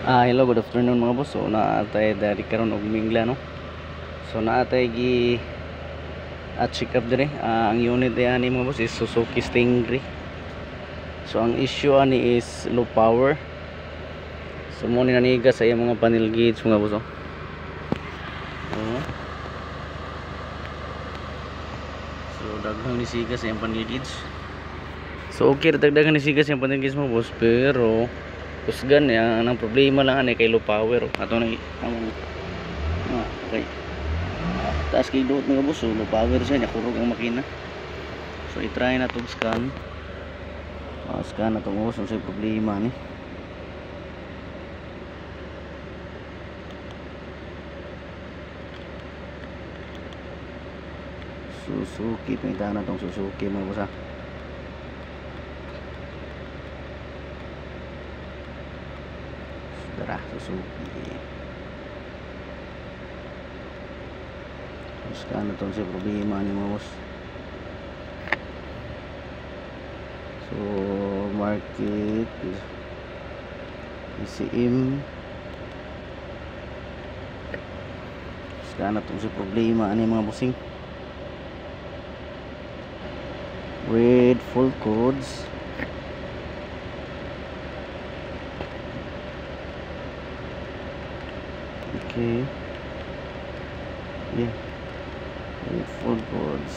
Hello, good afternoon mga boss. So naatay dari karon og mingla no. So naatay gi check up dire. Ang unit ani mga boss is Suzuki Stingray. So ang issue ani is low power. So mo ni naniga sa iyang mga panel gauge mga boss. So daghang ni siga sa iyang panel gauge. So okay, dagdagan ni siga sa iyang panel gauge mga boss, pero kusgan ya ang problema lang ani kay low power ato na okay taas kay doot mga boss, so low power siya, nakurog ang makina. So i-try na tong scan. Scan na tong boss, unsay problema ni. Suzuki, pinta na tong Suzuki mga boss. Tara, Suzuki. Scan na tong si problema ni mga boss. So market ECM. Scan na tong si problema ni mga bossing. With full codes. Okay. Yeah. With full codes.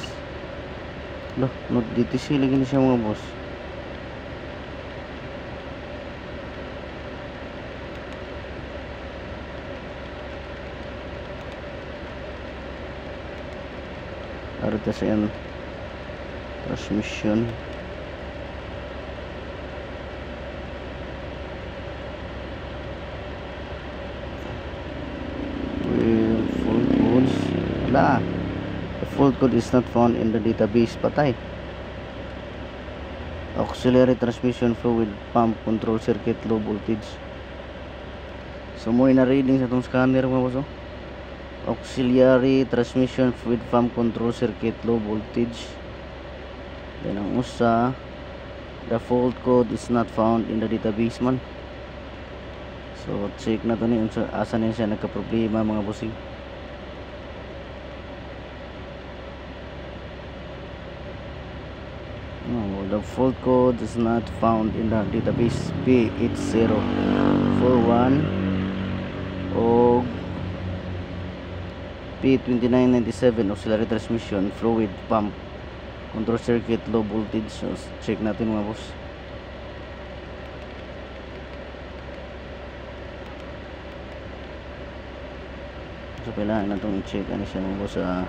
Loh, not DTC lagi ni siya mga boss. Arita sa yan transmission. With full codes. Wala. The full code is not found in the database. Patay. Auxiliary transmission fluid pump control circuit low voltage. So mo na reading sa tong scanner mga boss. Auxiliary transmission fluid pump control circuit low voltage. Then ang usa, the fault code is not found in the database man. So check na to ni asa na siya nagka-problema mga bossing. No, the fault code is not found in the database. P8041 o P2997 auxiliary transmission fluid pump control circuit low voltage. So check natin mga boss. So kailangan natong i-check ano siya mga boss sa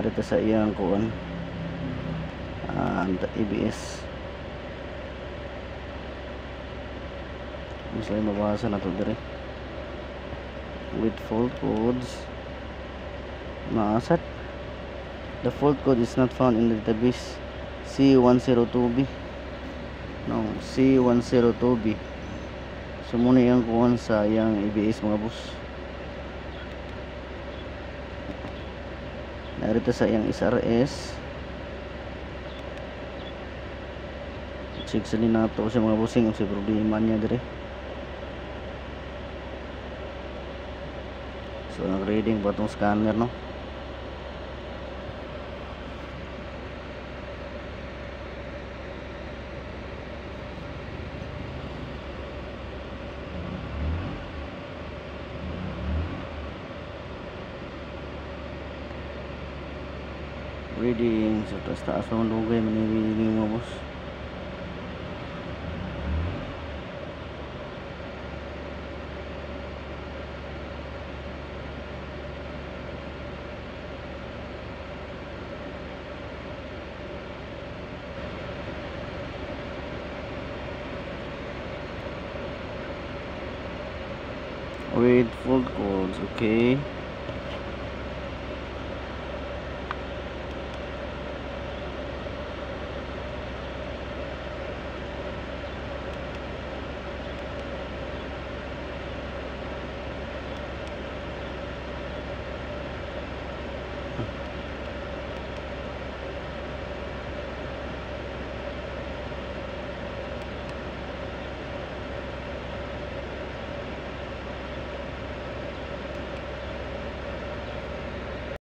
arita sa iyang kuan ABS. Mas lang mabasa na to dire. With fault codes maasat. The fault code is not found in the database. C102B. No, C102B. So muna yung kuhan sa yung ABS mga boss. Narito sa yung SRS. Check sa ninato sa mga bossing kung sa problema niya dire. So nag-reading ba itong scanner no? Reading sa taas ng lugay manirinig mga boss. With full codes, okay.